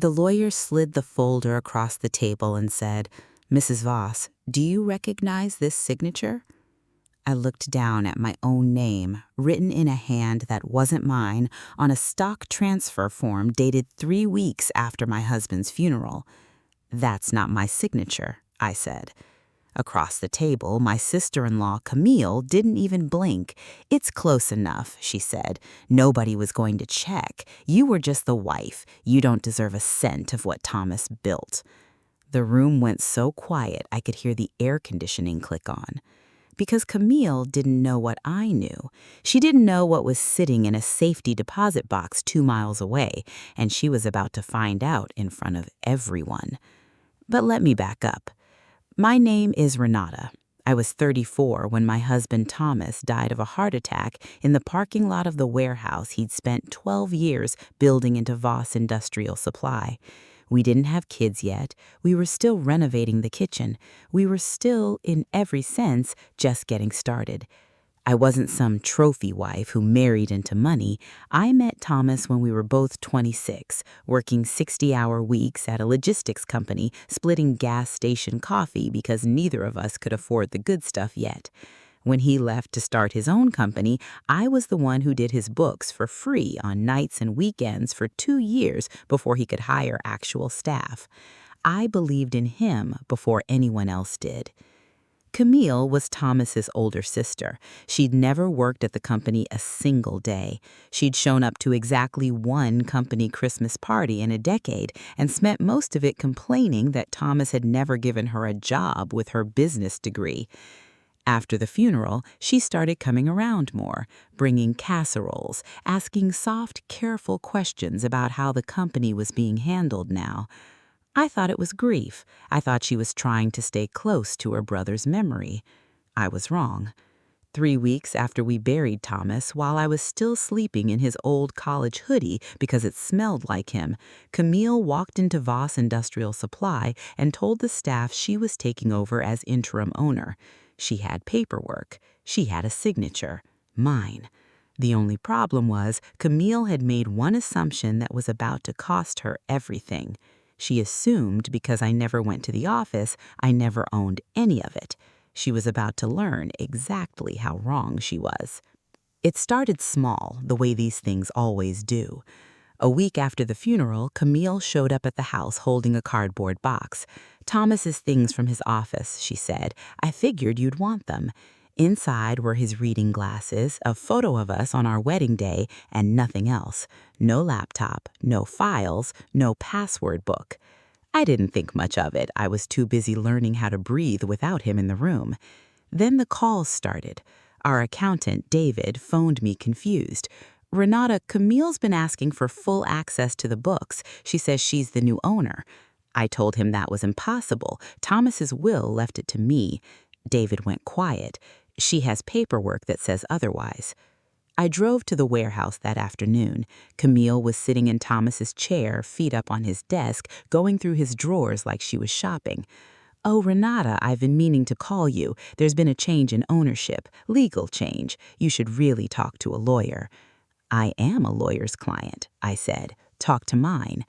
The lawyer slid the folder across the table and said, "Mrs. Voss, do you recognize this signature?" I looked down at my own name, written in a hand that wasn't mine, on a stock transfer form dated 3 weeks after my husband's funeral. "That's not my signature," I said. Across the table, my sister-in-law, Camille, didn't even blink. "It's close enough," she said. "Nobody was going to check. You were just the wife. You don't deserve a cent of what Thomas built." The room went so quiet I could hear the air conditioning click on. Because Camille didn't know what I knew. She didn't know what was sitting in a safety deposit box 2 miles away, and she was about to find out in front of everyone. But let me back up. My name is Renata. I was 34 when my husband Thomas died of a heart attack in the parking lot of the warehouse he'd spent 12 years building into Voss Industrial Supply. We didn't have kids yet. We were still renovating the kitchen. We were still, in every sense, just getting started. I wasn't some trophy wife who married into money. I met Thomas when we were both 26, working 60-hour weeks at a logistics company, splitting gas station coffee because neither of us could afford the good stuff yet. When he left to start his own company, I was the one who did his books for free on nights and weekends for 2 years before he could hire actual staff. I believed in him before anyone else did. Camille was Thomas's older sister. She'd never worked at the company a single day. She'd shown up to exactly one company Christmas party in a decade and spent most of it complaining that Thomas had never given her a job with her business degree. After the funeral, she started coming around more, bringing casseroles, asking soft, careful questions about how the company was being handled now. I thought it was grief. I thought she was trying to stay close to her brother's memory. I was wrong. 3 weeks after we buried Thomas, while I was still sleeping in his old college hoodie because it smelled like him, Camille walked into Voss Industrial Supply and told the staff she was taking over as interim owner. She had paperwork. She had a signature. Mine. The only problem was Camille had made one assumption that was about to cost her everything. She assumed because I never went to the office, I never owned any of it. She was about to learn exactly how wrong she was. It started small, the way these things always do. A week after the funeral, Camille showed up at the house holding a cardboard box. "Thomas's things from his office," she said. "I figured you'd want them." Inside were his reading glasses, a photo of us on our wedding day, and nothing else. No laptop, no files, no password book. I didn't think much of it. I was too busy learning how to breathe without him in the room. Then the calls started. Our accountant, David, phoned me confused. "Renata, Camille's been asking for full access to the books. She says she's the new owner." I told him that was impossible. Thomas's will left it to me. David went quiet. "She has paperwork that says otherwise." I drove to the warehouse that afternoon. Camille was sitting in Thomas's chair, feet up on his desk, going through his drawers like she was shopping. "Oh, Renata, I've been meaning to call you. There's been a change in ownership, legal change. You should really talk to a lawyer." "I am a lawyer's client," I said. "Talk to mine."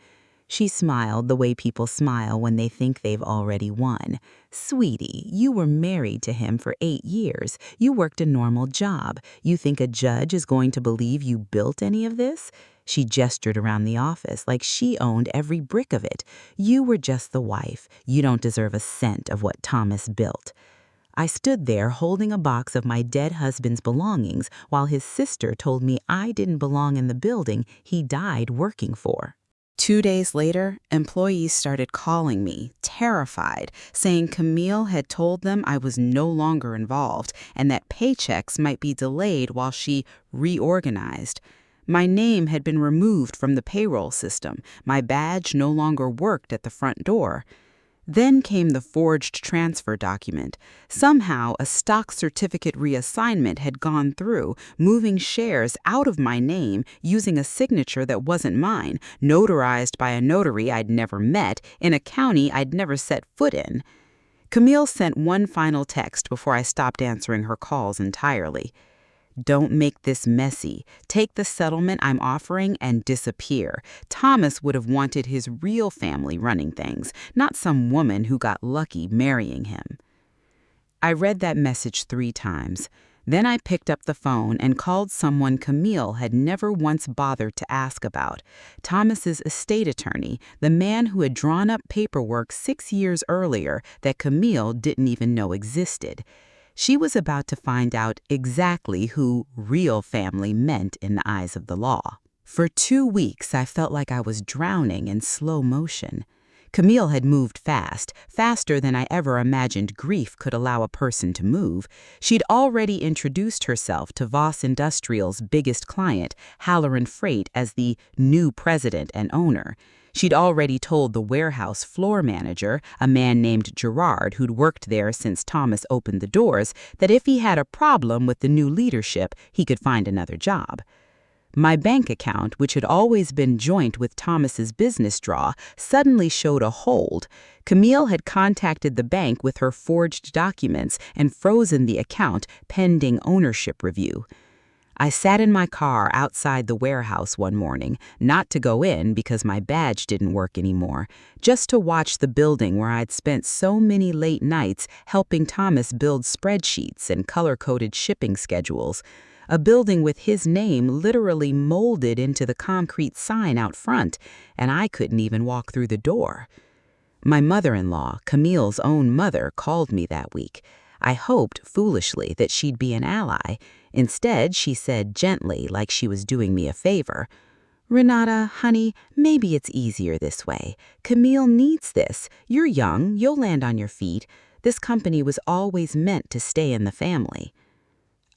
She smiled the way people smile when they think they've already won. "Sweetie, you were married to him for 8 years. You worked a normal job. You think a judge is going to believe you built any of this?" She gestured around the office like she owned every brick of it. "You were just the wife. You don't deserve a cent of what Thomas built." I stood there holding a box of my dead husband's belongings while his sister told me I didn't belong in the building he died working for. 2 days later, employees started calling me, terrified, saying Camille had told them I was no longer involved and that paychecks might be delayed while she reorganized. My name had been removed from the payroll system. My badge no longer worked at the front door. Then came the forged transfer document. Somehow, a stock certificate reassignment had gone through, moving shares out of my name using a signature that wasn't mine, notarized by a notary I'd never met in a county I'd never set foot in. Camille sent one final text before I stopped answering her calls entirely. "Don't make this messy. Take the settlement I'm offering and disappear." Thomas would have wanted his real family running things, not some woman who got lucky marrying him. I read that message 3 times. Then I picked up the phone and called someone Camille had never once bothered to ask about. Thomas's estate attorney, the man who had drawn up paperwork 6 years earlier that Camille didn't even know existed. She was about to find out exactly who real family meant in the eyes of the law. For 2 weeks, I felt like I was drowning in slow motion. Camille had moved fast, faster than I ever imagined grief could allow a person to move. She'd already introduced herself to Voss Industrial's biggest client, Halloran Freight, as the new president and owner. She'd already told the warehouse floor manager, a man named Gerard who'd worked there since Thomas opened the doors, that if he had a problem with the new leadership, he could find another job. My bank account, which had always been joint with Thomas's business draw, suddenly showed a hold. Camille had contacted the bank with her forged documents and frozen the account pending ownership review. I sat in my car outside the warehouse one morning, not to go in because my badge didn't work anymore, just to watch the building where I'd spent so many late nights helping Thomas build spreadsheets and color-coded shipping schedules. A building with his name literally molded into the concrete sign out front, and I couldn't even walk through the door. My mother-in-law, Camille's own mother, called me that week. I hoped, foolishly, that she'd be an ally. Instead, she said gently, like she was doing me a favor, "Renata, honey, maybe it's easier this way. Camille needs this. You're young, you'll land on your feet. This company was always meant to stay in the family."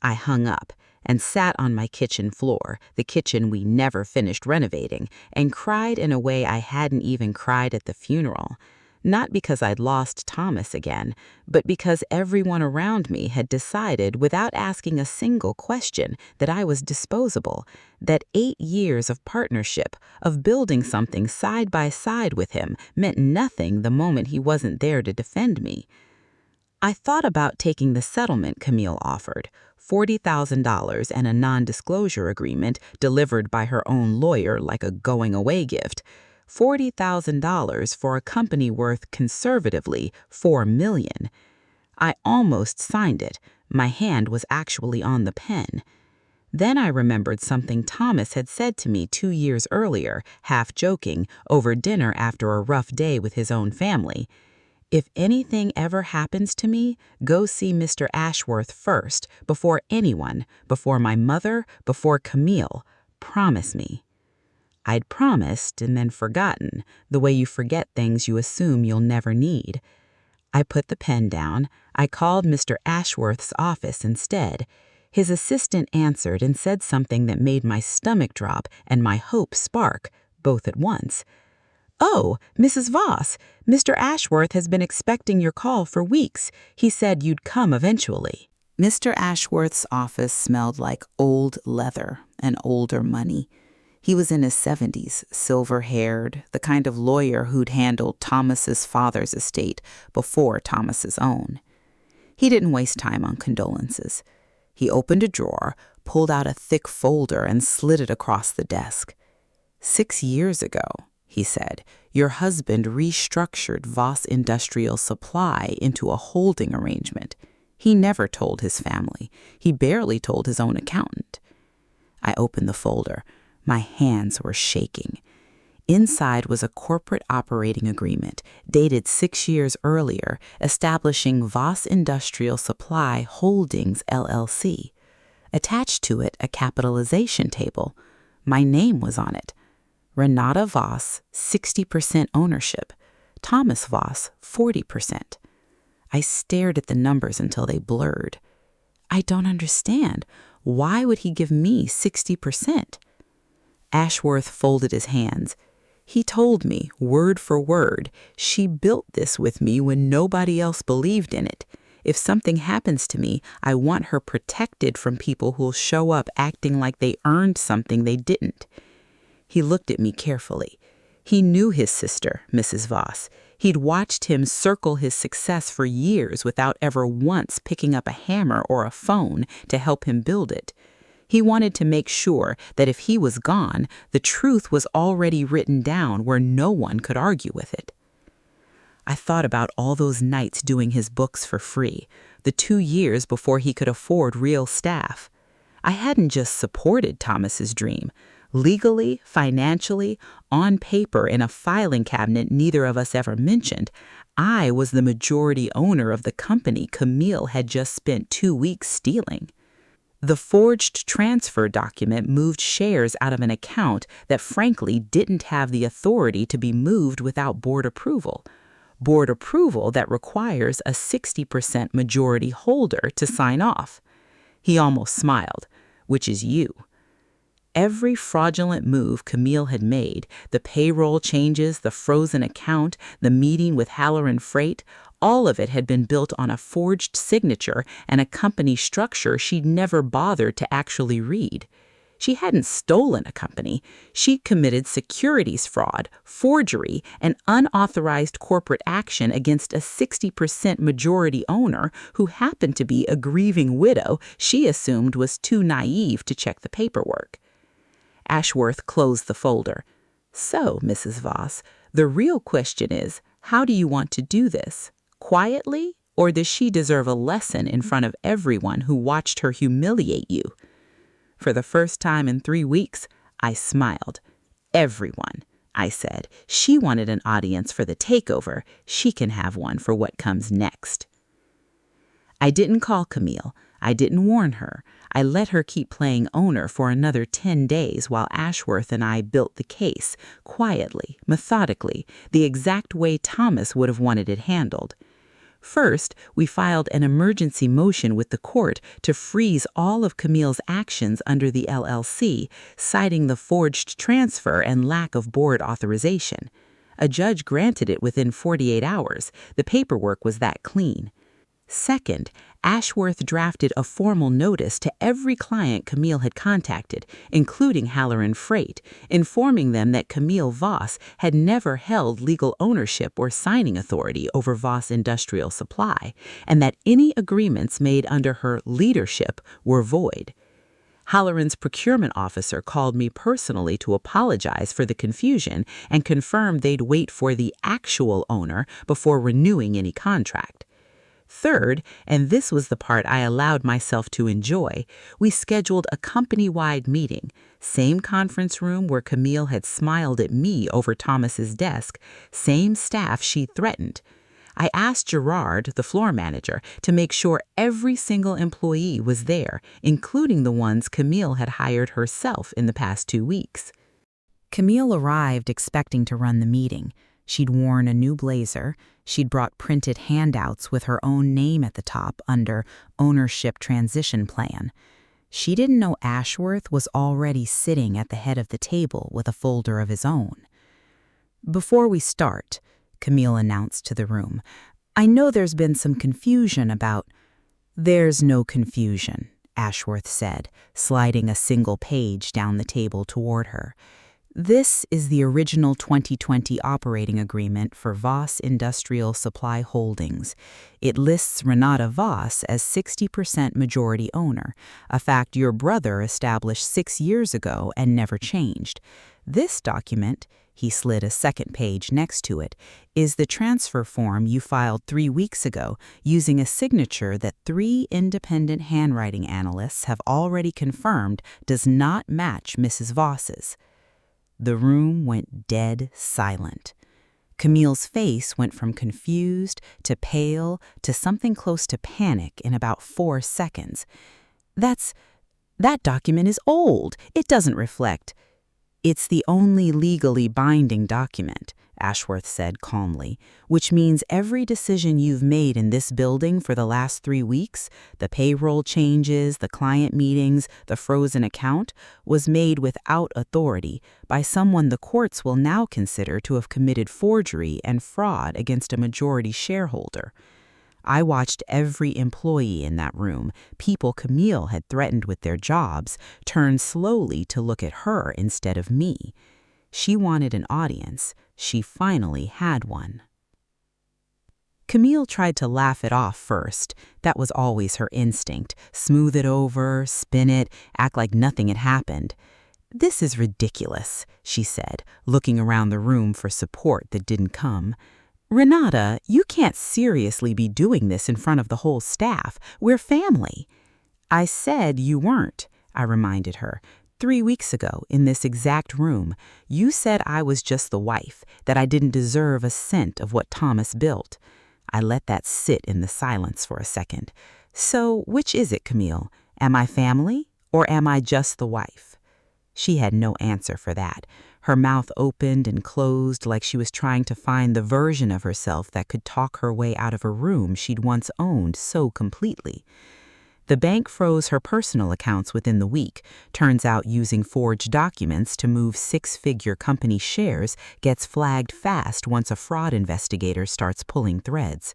I hung up and sat on my kitchen floor, the kitchen we never finished renovating, and cried in a way I hadn't even cried at the funeral. Not because I'd lost Thomas again, but because everyone around me had decided without asking a single question that I was disposable, that 8 years of partnership, of building something side by side with him, meant nothing the moment he wasn't there to defend me. I thought about taking the settlement Camille offered, $40,000 and a non-disclosure agreement delivered by her own lawyer like a going-away gift. $40,000 for a company worth, conservatively, $4 million. I almost signed it. My hand was actually on the pen. Then I remembered something Thomas had said to me 2 years earlier, half joking, over dinner after a rough day with his own family. "If anything ever happens to me, go see Mr. Ashworth first, before anyone, before my mother, before Camille. Promise me." I'd promised and then forgotten, the way you forget things you assume you'll never need. I put the pen down. I called Mr. Ashworth's office instead. His assistant answered and said something that made my stomach drop and my hope spark, both at once. "Oh, Mrs. Voss, Mr. Ashworth has been expecting your call for weeks. He said you'd come eventually." Mr. Ashworth's office smelled like old leather and older money. He was in his 70s, silver-haired, the kind of lawyer who'd handled Thomas's father's estate before Thomas's own. He didn't waste time on condolences. He opened a drawer, pulled out a thick folder, and slid it across the desk. "6 years ago," he said, "your husband restructured Voss Industrial Supply into a holding arrangement. He never told his family. He barely told his own accountant." I opened the folder. My hands were shaking. Inside was a corporate operating agreement, dated 6 years earlier, establishing Voss Industrial Supply Holdings, LLC. Attached to it, a capitalization table. My name was on it. Renata Voss, 60% ownership. Thomas Voss, 40%. I stared at the numbers until they blurred. "I don't understand. Why would he give me 60%? Ashworth folded his hands. "He told me, word for word, she built this with me when nobody else believed in it. If something happens to me, I want her protected from people who'll show up acting like they earned something they didn't." He looked at me carefully. He knew his sister, Mrs. Voss. He'd watched him circle his success for years without ever once picking up a hammer or a phone to help him build it. He wanted to make sure that if he was gone, the truth was already written down where no one could argue with it. I thought about all those nights doing his books for free, the 2 years before he could afford real staff. I hadn't just supported Thomas's dream. Legally, financially, on paper, in a filing cabinet neither of us ever mentioned, I was the majority owner of the company Camille had just spent 2 weeks stealing. The forged transfer document moved shares out of an account that frankly didn't have the authority to be moved without board approval. Board approval that requires a 60% majority holder to sign off. He almost smiled, which is you. Every fraudulent move Camille had made, the payroll changes, the frozen account, the meeting with Halloran Freight, all of it had been built on a forged signature and a company structure she'd never bothered to actually read. She hadn't stolen a company. She'd committed securities fraud, forgery, and unauthorized corporate action against a 60% majority owner who happened to be a grieving widow she assumed was too naive to check the paperwork. Ashworth closed the folder. So, Mrs. Voss, the real question is, how do you want to do this? Quietly, or does she deserve a lesson in front of everyone who watched her humiliate you? For the first time in 3 weeks, I smiled. Everyone, I said. She wanted an audience for the takeover. She can have one for what comes next. I didn't call Camille. I didn't warn her. I let her keep playing owner for another 10 days while Ashworth and I built the case, quietly, methodically, the exact way Thomas would have wanted it handled. First, we filed an emergency motion with the court to freeze all of Camille's actions under the LLC, citing the forged transfer and lack of board authorization. A judge granted it within 48 hours. The paperwork was that clean. Second, Ashworth drafted a formal notice to every client Camille had contacted, including Halloran Freight, informing them that Camille Voss had never held legal ownership or signing authority over Voss Industrial Supply, and that any agreements made under her leadership were void. Halloran's procurement officer called me personally to apologize for the confusion and confirm they'd wait for the actual owner before renewing any contract. Third, and this was the part I allowed myself to enjoy, we scheduled a company-wide meeting, same conference room where Camille had smiled at me over Thomas's desk, same staff she'd threatened. I asked Gerard, the floor manager, to make sure every single employee was there, including the ones Camille had hired herself in the past 2 weeks. Camille arrived expecting to run the meeting. She'd worn a new blazer. She'd brought printed handouts with her own name at the top under Ownership Transition Plan. She didn't know Ashworth was already sitting at the head of the table with a folder of his own. "Before we start," Camille announced to the room, "I know there's been some confusion about—" "There's no confusion," Ashworth said, sliding a single page down the table toward her. "This is the original 2020 operating agreement for Voss Industrial Supply Holdings. It lists Renata Voss as 60% majority owner, a fact your brother established 6 years ago and never changed. This document," he slid a second page next to it, "is the transfer form you filed 3 weeks ago using a signature that 3 independent handwriting analysts have already confirmed does not match Mrs. Voss's." The room went dead silent. Camille's face went from confused to pale to something close to panic in about 4 seconds. That document is old. It doesn't reflect." "It's the only legally binding document," Ashworth said calmly, "which means every decision you've made in this building for the last 3 weeks, the payroll changes, the client meetings, the frozen account, was made without authority by someone the courts will now consider to have committed forgery and fraud against a majority shareholder. I watched every employee in that room, people Camille had threatened with their jobs, turn slowly to look at her instead of me. She wanted an audience. She finally had one. Camille tried to laugh it off first. That was always her instinct. Smooth it over, spin it, act like nothing had happened. "This is ridiculous," she said, looking around the room for support that didn't come. "Renata, you can't seriously be doing this in front of the whole staff. We're family." "I said you weren't," I reminded her. 3 weeks ago, in this exact room, you said I was just the wife, that I didn't deserve a cent of what Thomas built. I let that sit in the silence for a second. "So, which is it, Camille? Am I family, or am I just the wife?" She had no answer for that. Her mouth opened and closed like she was trying to find the version of herself that could talk her way out of a room she'd once owned so completely. The bank froze her personal accounts within the week. Turns out using forged documents to move six-figure company shares gets flagged fast once a fraud investigator starts pulling threads.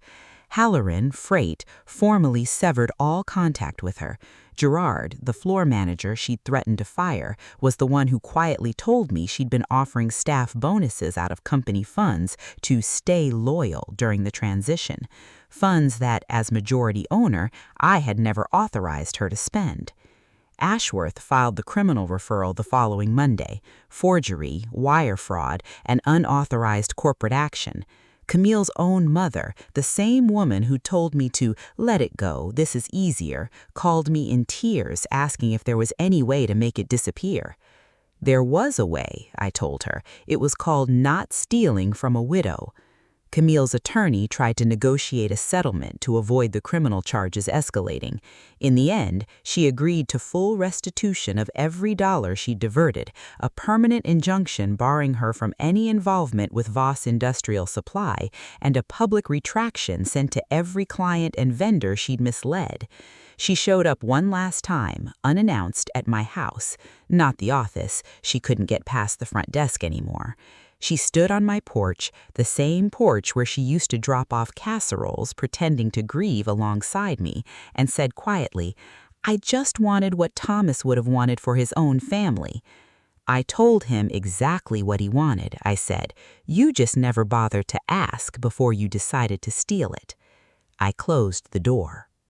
Halloran Freight formally severed all contact with her. Gerard, the floor manager she'd threatened to fire, was the one who quietly told me she'd been offering staff bonuses out of company funds to stay loyal during the transition. Funds that, as majority owner, I had never authorized her to spend. Ashworth filed the criminal referral the following Monday: forgery, wire fraud, and unauthorized corporate action. Camille's own mother, the same woman who told me to "let it go, this is easier," called me in tears asking if there was any way to make it disappear. There was a way, I told her. It was called not stealing from a widow. Camille's attorney tried to negotiate a settlement to avoid the criminal charges escalating. In the end, she agreed to full restitution of every dollar she diverted, a permanent injunction barring her from any involvement with Voss Industrial Supply, and a public retraction sent to every client and vendor she'd misled. She showed up one last time, unannounced, at my house. Not the office. She couldn't get past the front desk anymore. She stood on my porch, the same porch where she used to drop off casseroles pretending to grieve alongside me, and said quietly, "I just wanted what Thomas would have wanted for his own family." "I told him exactly what he wanted," I said. "You just never bothered to ask before you decided to steal it." I closed the door.